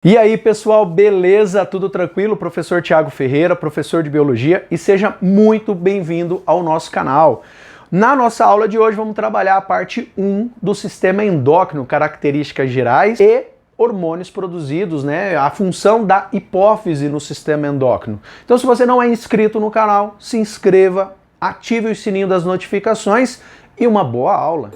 E aí, pessoal, beleza? Tudo tranquilo? Professor Thiago Ferreira, professor de Biologia, e seja muito bem-vindo ao nosso canal. Na nossa aula de hoje vamos trabalhar a parte 1 do sistema endócrino, características gerais e hormônios produzidos, né? A função da hipófise no sistema endócrino. Então, se você não é inscrito no canal, se inscreva, ative o sininho das notificações e uma boa aula!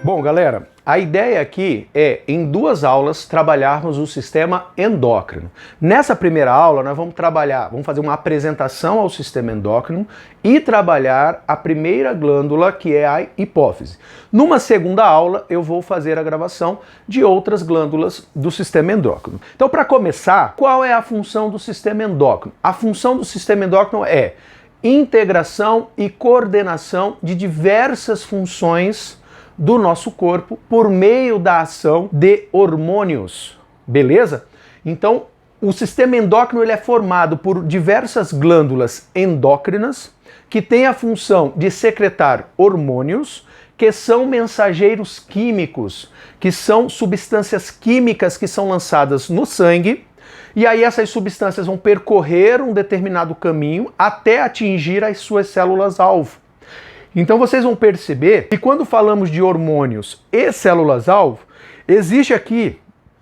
Bom, galera, a ideia aqui é, em 2 aulas, trabalharmos o sistema endócrino. Nessa primeira aula, nós vamos fazer uma apresentação ao sistema endócrino e trabalhar a primeira glândula, que é a hipófise. Numa segunda aula, eu vou fazer a gravação de outras glândulas do sistema endócrino. Então, para começar, qual é a função do sistema endócrino? A função do sistema endócrino é integração e coordenação de diversas funções do nosso corpo por meio da ação de hormônios, beleza? Então, o sistema endócrino ele é formado por diversas glândulas endócrinas que têm a função de secretar hormônios que são mensageiros químicos, que são substâncias químicas que são lançadas no sangue, e aí essas substâncias vão percorrer um determinado caminho até atingir as suas células-alvo. Então vocês vão perceber que quando falamos de hormônios e células-alvo, existe aqui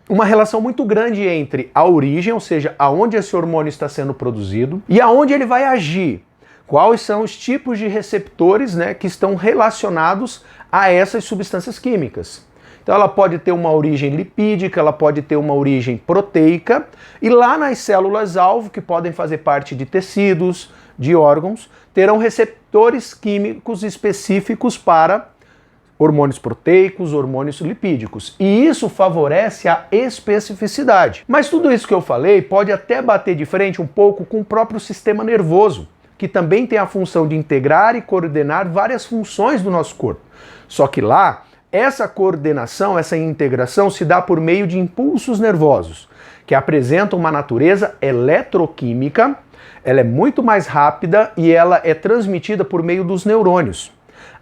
uma relação muito grande entre a origem, ou seja, aonde esse hormônio está sendo produzido, e aonde ele vai agir. Quais são os tipos de receptores, né, que estão relacionados a essas substâncias químicas. Então ela pode ter uma origem lipídica, ela pode ter uma origem proteica, e lá nas células-alvo, que podem fazer parte de tecidos, de órgãos, terão receptores químicos específicos para hormônios proteicos, hormônios lipídicos. E isso favorece a especificidade. Mas tudo isso que eu falei pode até bater de frente um pouco com o próprio sistema nervoso, que também tem a função de integrar e coordenar várias funções do nosso corpo. Só que lá, essa coordenação, essa integração se dá por meio de impulsos nervosos, que apresentam uma natureza eletroquímica. Ela é muito mais rápida e ela é transmitida por meio dos neurônios.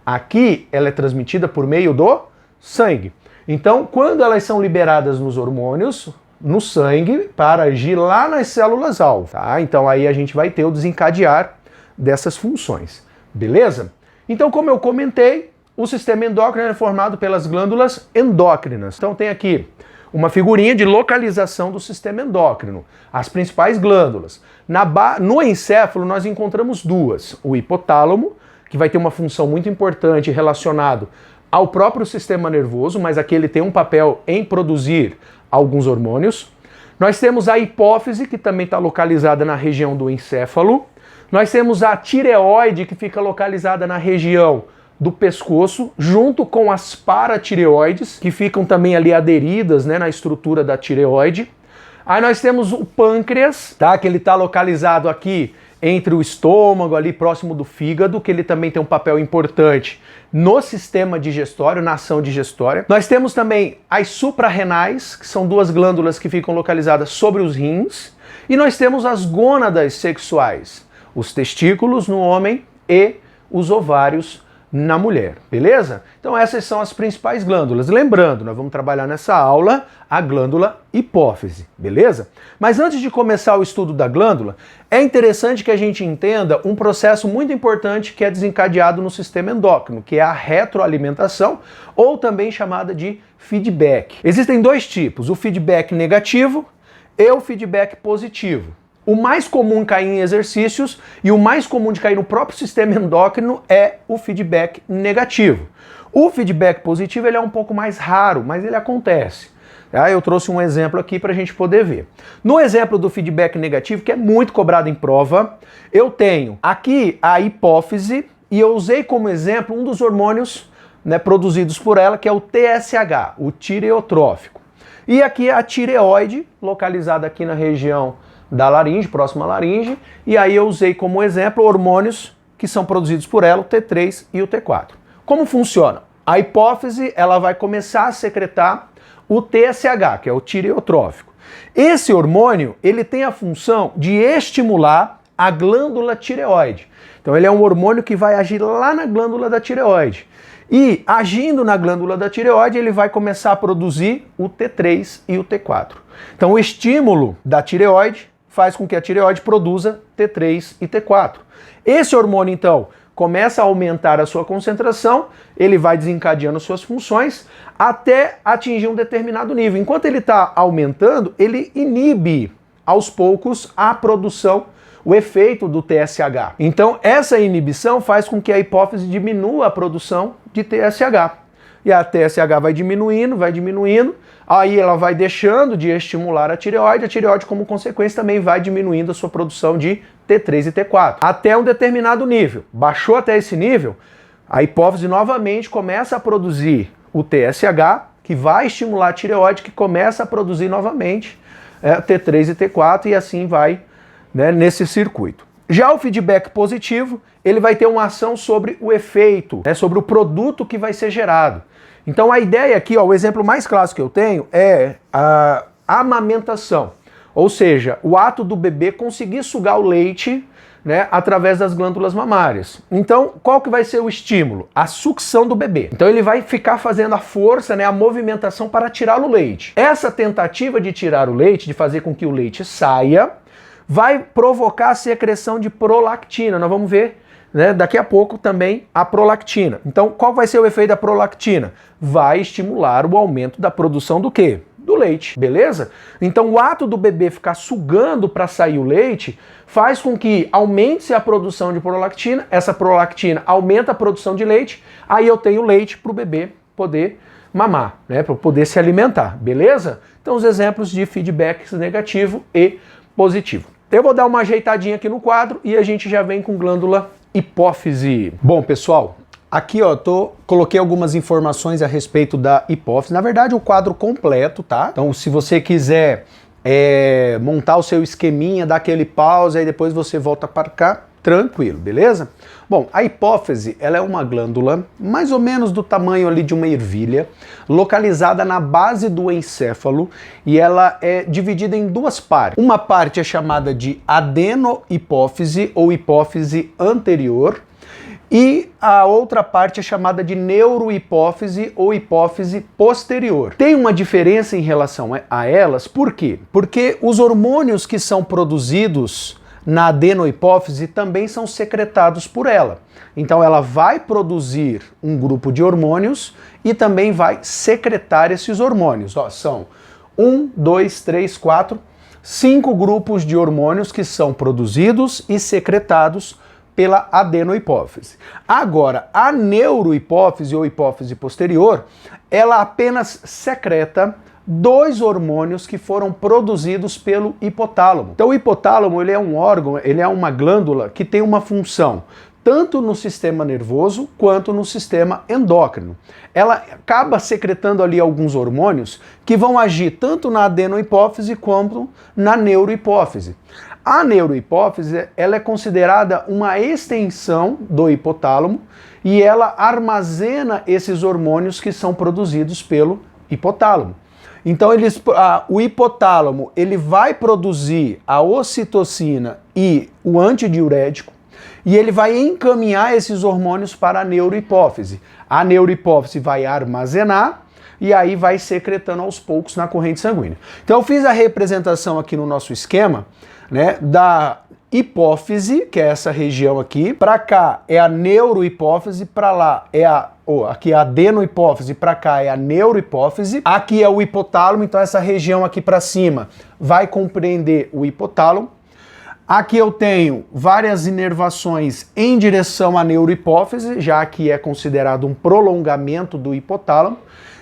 Aqui, ela é transmitida por meio do sangue. Então, quando elas são liberadas nos hormônios, no sangue, para agir lá nas células-alvo, tá? Então, aí a gente vai ter o desencadear dessas funções, beleza? Então, como eu comentei, o sistema endócrino é formado pelas glândulas endócrinas. Então, tem aqui uma figurinha de localização do sistema endócrino, as principais glândulas. No encéfalo nós encontramos 2, o hipotálamo, que vai ter uma função muito importante relacionado ao próprio sistema nervoso, mas aqui ele tem um papel em produzir alguns hormônios. Nós temos a hipófise, que também está localizada na região do encéfalo. Nós temos a tireoide, que fica localizada na região do pescoço, junto com as paratireoides, que ficam também ali aderidas, né, na estrutura da tireoide. Aí nós temos o pâncreas, tá, que ele está localizado aqui entre o estômago, ali próximo do fígado, que ele também tem um papel importante no sistema digestório, na ação digestória. Nós temos também as suprarrenais, que são 2 glândulas que ficam localizadas sobre os rins. E nós temos as gônadas sexuais, os testículos no homem e os ovários na mulher, beleza? Então essas são as principais glândulas. Lembrando, nós vamos trabalhar nessa aula a glândula hipófise, beleza? Mas antes de começar o estudo da glândula, é interessante que a gente entenda um processo muito importante que é desencadeado no sistema endócrino, que é a retroalimentação, ou também chamada de feedback. Existem 2 tipos, o feedback negativo e o feedback positivo. O mais comum cair em exercícios e o mais comum de cair no próprio sistema endócrino é o feedback negativo. O feedback positivo ele é um pouco mais raro, mas ele acontece. Eu trouxe um exemplo aqui para a gente poder ver. No exemplo do feedback negativo, que é muito cobrado em prova, eu tenho aqui a hipófise e eu usei como exemplo um dos hormônios, né, produzidos por ela, que é o TSH, o tireotrófico. E aqui a tireoide, localizada aqui na região da laringe, próxima à laringe, e aí eu usei como exemplo hormônios que são produzidos por ela, o T3 e o T4. Como funciona? A hipófise, ela vai começar a secretar o TSH, que é o tireotrófico. Esse hormônio, ele tem a função de estimular a glândula tireoide. Então ele é um hormônio que vai agir lá na glândula da tireoide. E agindo na glândula da tireoide, ele vai começar a produzir o T3 e o T4. Então o estímulo da tireoide faz com que a tireoide produza T3 e T4. Esse hormônio, então, começa a aumentar a sua concentração, ele vai desencadeando suas funções até atingir um determinado nível. Enquanto ele está aumentando, ele inibe aos poucos a produção, o efeito do TSH. Então essa inibição faz com que a hipófise diminua a produção de TSH. E a TSH vai diminuindo, aí ela vai deixando de estimular a tireoide como consequência também vai diminuindo a sua produção de T3 e T4, até um determinado nível. Baixou até esse nível, a hipófise novamente começa a produzir o TSH, que vai estimular a tireoide, que começa a produzir novamente T3 e T4, e assim vai, né, nesse circuito. Já o feedback positivo, ele vai ter uma ação sobre o efeito, né, sobre o produto que vai ser gerado. Então a ideia aqui, ó, o exemplo mais clássico que eu tenho é a amamentação, ou seja, o ato do bebê conseguir sugar o leite, né, através das glândulas mamárias. Então, qual que vai ser o estímulo? A sucção do bebê. Então ele vai ficar fazendo a força, né, a movimentação para tirar o leite. Essa tentativa de tirar o leite, de fazer com que o leite saia, vai provocar a secreção de prolactina. Nós vamos ver, né, daqui a pouco também a prolactina. Então, qual vai ser o efeito da prolactina? Vai estimular o aumento da produção do quê? Do leite, beleza? Então o ato do bebê ficar sugando para sair o leite faz com que aumente a produção de prolactina, essa prolactina aumenta a produção de leite, aí eu tenho leite para o bebê poder mamar, né, para poder se alimentar, beleza? Então os exemplos de feedbacks negativo e positivo. Eu vou dar uma ajeitadinha aqui no quadro e a gente já vem com glândula hipófise. Bom, pessoal, aqui, ó, coloquei algumas informações a respeito da hipófise. Na verdade, o quadro completo, tá? Então, se você quiser montar o seu esqueminha, dar aquele pause, aí depois você volta para cá, tranquilo, beleza? Bom, a hipófise, ela é uma glândula mais ou menos do tamanho ali de uma ervilha, localizada na base do encéfalo, e ela é dividida em duas partes. Uma parte é chamada de adenohipófise ou hipófise anterior, e a outra parte é chamada de neurohipófise ou hipófise posterior. Tem uma diferença em relação a elas, por quê? Porque os hormônios que são produzidos na adenohipófise também são secretados por ela. Então ela vai produzir um grupo de hormônios e também vai secretar esses hormônios. Ó, são 1, 2, 3, 4, 5 grupos de hormônios que são produzidos e secretados pela adenohipófise. Agora, a neurohipófise ou hipófise posterior, ela apenas secreta 2 hormônios que foram produzidos pelo hipotálamo. Então o hipotálamo, ele é um órgão, ele é uma glândula que tem uma função tanto no sistema nervoso quanto no sistema endócrino. Ela acaba secretando ali alguns hormônios que vão agir tanto na adenohipófise quanto na neurohipófise. A neurohipófise, ela é considerada uma extensão do hipotálamo e ela armazena esses hormônios que são produzidos pelo hipotálamo. Então o hipotálamo, ele vai produzir a ocitocina e o antidiurético e ele vai encaminhar esses hormônios para a neurohipófise. A neurohipófise vai armazenar e aí vai secretando aos poucos na corrente sanguínea. Então eu fiz a representação aqui no nosso esquema, né, da hipófise, que é essa região aqui, para cá é a neurohipófise, para lá é aqui a adenohipófise, para cá é a neurohipófise, aqui é o hipotálamo, então essa região aqui para cima vai compreender o hipotálamo. Aqui eu tenho várias inervações em direção à neurohipófise, já que é considerado um prolongamento do hipotálamo.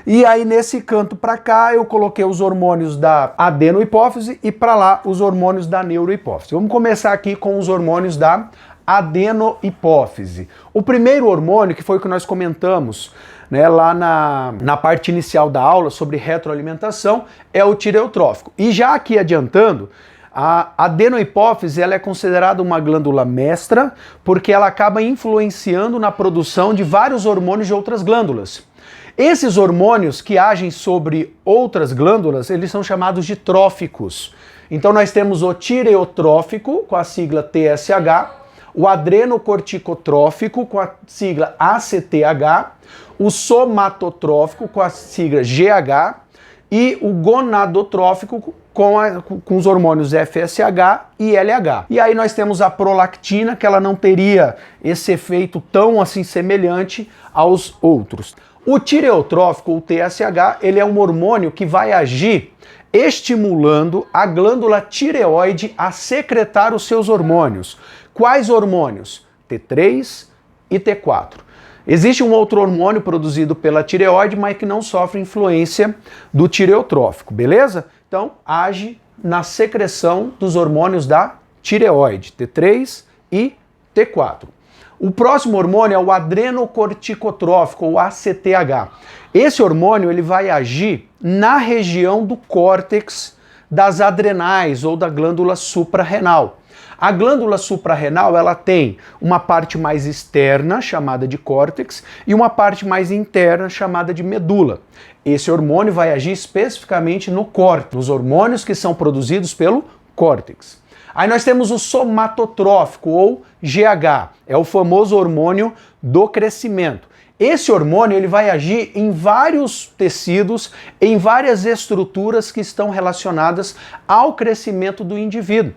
E aí nesse canto para cá eu coloquei os hormônios da adenohipófise e para lá os hormônios da neurohipófise. Vamos começar aqui com os hormônios da adenohipófise. O primeiro hormônio, que foi o que nós comentamos, né, lá na parte inicial da aula sobre retroalimentação, é o tireotrófico. E já aqui adiantando, a adenohipófise, ela é considerada uma glândula mestra porque ela acaba influenciando na produção de vários hormônios de outras glândulas. Esses hormônios que agem sobre outras glândulas, eles são chamados de tróficos. Então nós temos o tireotrófico, com a sigla TSH, o adrenocorticotrófico, com a sigla ACTH, o somatotrófico com a sigla GH e o gonadotrófico com os hormônios FSH e LH. E aí nós temos a prolactina, que ela não teria esse efeito tão assim semelhante aos outros. O tireotrófico, ou TSH, ele é um hormônio que vai agir estimulando a glândula tireoide a secretar os seus hormônios. Quais hormônios? T3 e T4. Existe um outro hormônio produzido pela tireoide, mas que não sofre influência do tireotrófico, beleza? Então, age na secreção dos hormônios da tireoide, T3 e T4. O próximo hormônio é o adrenocorticotrófico, ou ACTH. Esse hormônio ele vai agir na região do córtex das adrenais ou da glândula suprarrenal. A glândula suprarrenal ela tem uma parte mais externa, chamada de córtex, e uma parte mais interna, chamada de medula. Esse hormônio vai agir especificamente no córtex, nos hormônios que são produzidos pelo córtex. Aí nós temos o somatotrófico, ou GH, é o famoso hormônio do crescimento. Esse hormônio ele vai agir em vários tecidos, em várias estruturas que estão relacionadas ao crescimento do indivíduo.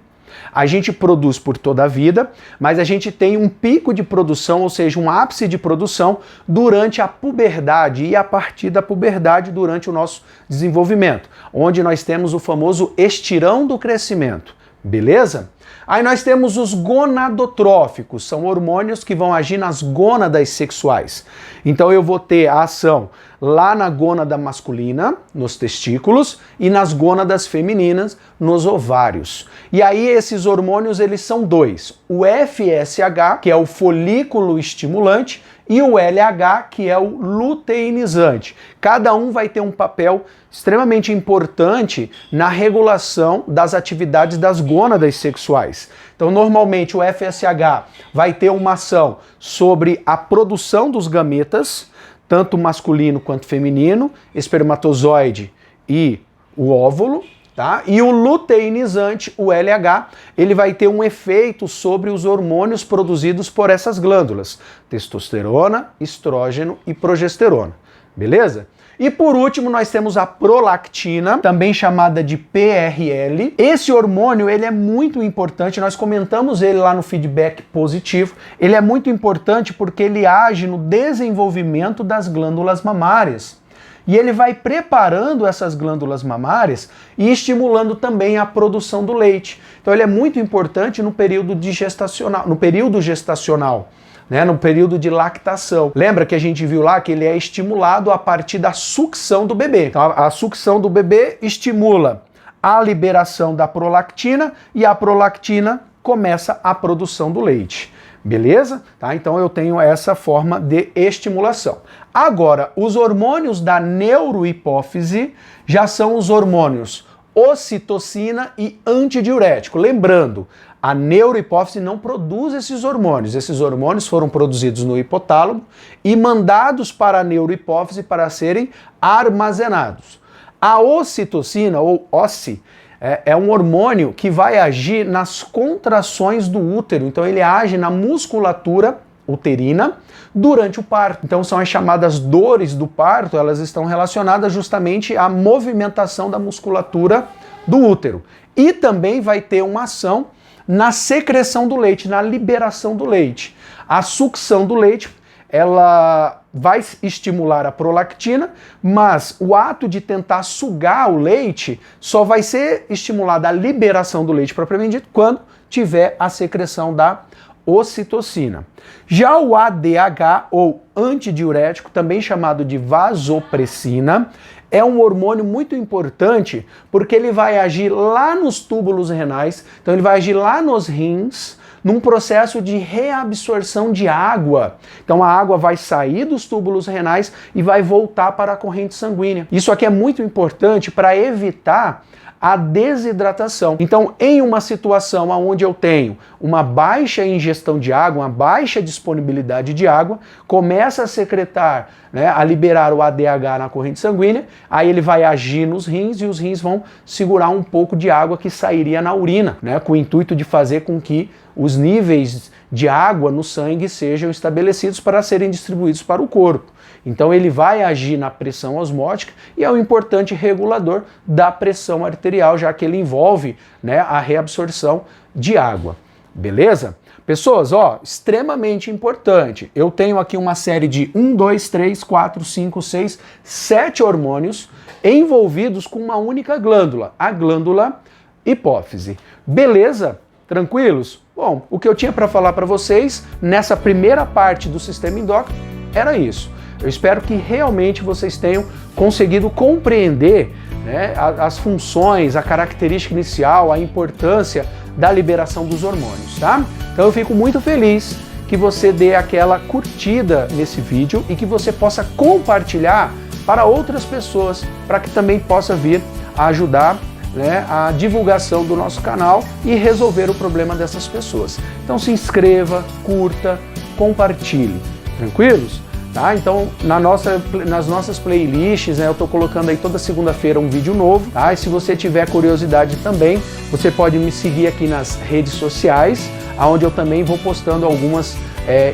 A gente produz por toda a vida, mas a gente tem um pico de produção, ou seja, um ápice de produção durante a puberdade e a partir da puberdade durante o nosso desenvolvimento, onde nós temos o famoso estirão do crescimento, beleza? Aí nós temos os gonadotróficos, são hormônios que vão agir nas gônadas sexuais. Então eu vou ter a ação lá na gônada masculina, nos testículos, e nas gônadas femininas, nos ovários. E aí esses hormônios, eles são dois. O FSH, que é o folículo estimulante, e o LH, que é o luteinizante. Cada um vai ter um papel extremamente importante na regulação das atividades das gônadas sexuais. Então, normalmente, o FSH vai ter uma ação sobre a produção dos gametas, tanto masculino quanto feminino, espermatozoide e o óvulo, tá? E o luteinizante, o LH, ele vai ter um efeito sobre os hormônios produzidos por essas glândulas, testosterona, estrógeno e progesterona, beleza? E por último, nós temos a prolactina, também chamada de PRL. Esse hormônio, ele é muito importante, nós comentamos ele lá no feedback positivo. Ele é muito importante porque ele age no desenvolvimento das glândulas mamárias. E ele vai preparando essas glândulas mamárias e estimulando também a produção do leite. Então ele é muito importante no período gestacional. Né, no período de lactação. Lembra que a gente viu lá que ele é estimulado a partir da sucção do bebê. Então, a sucção do bebê estimula a liberação da prolactina e a prolactina começa a produção do leite. Beleza? Tá? Então eu tenho essa forma de estimulação. Agora, os hormônios da neurohipófise já são os hormônios ocitocina e antidiurético. Lembrando, a neurohipófise não produz esses hormônios. Esses hormônios foram produzidos no hipotálamo e mandados para a neurohipófise para serem armazenados. A ocitocina, ou OCI, é um hormônio que vai agir nas contrações do útero. Então ele age na musculatura uterina durante o parto. Então são as chamadas dores do parto, elas estão relacionadas justamente à movimentação da musculatura do útero. E também vai ter uma ação na secreção do leite, na liberação do leite. A sucção do leite, ela vai estimular a prolactina, mas o ato de tentar sugar o leite só vai ser estimulada a liberação do leite propriamente dito quando tiver a secreção da ocitocina. Já o ADH, ou antidiurético, também chamado de vasopressina, é um hormônio muito importante porque ele vai agir lá nos túbulos renais, então ele vai agir lá nos rins, num processo de reabsorção de água. Então a água vai sair dos túbulos renais e vai voltar para a corrente sanguínea. Isso aqui é muito importante para evitar a desidratação. Então, em uma situação onde eu tenho uma baixa ingestão de água, uma baixa disponibilidade de água, começa a secretar, né, a liberar o ADH na corrente sanguínea, aí ele vai agir nos rins e os rins vão segurar um pouco de água que sairia na urina, né, com o intuito de fazer com que os níveis de água no sangue sejam estabelecidos para serem distribuídos para o corpo. Então ele vai agir na pressão osmótica e é um importante regulador da pressão arterial, já que ele envolve, né, a reabsorção de água. Beleza? Pessoas, ó, extremamente importante. Eu tenho aqui uma série de 1, 2, 3, 4, 5, 6, 7 hormônios envolvidos com uma única glândula, a glândula hipófise. Beleza? Tranquilos? Bom, o que eu tinha para falar para vocês nessa primeira parte do sistema endócrino era isso. Eu espero que realmente vocês tenham conseguido compreender, né, as funções, a característica inicial, a importância da liberação dos hormônios, tá? Então eu fico muito feliz que você dê aquela curtida nesse vídeo e que você possa compartilhar para outras pessoas, para que também possa vir a ajudar, né, a divulgação do nosso canal e resolver o problema dessas pessoas. Então se inscreva, curta, compartilhe. Tranquilos? Tá? Então nas nossas playlists, né, eu estou colocando aí toda segunda-feira um vídeo novo. Tá? E se você tiver curiosidade também, você pode me seguir aqui nas redes sociais, onde eu também vou postando algumas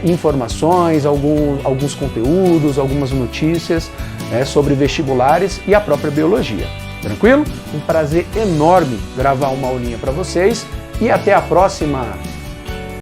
informações, alguns conteúdos, algumas notícias, né, sobre vestibulares e a própria biologia. Tranquilo? Um prazer enorme gravar uma aulinha para vocês e até a próxima!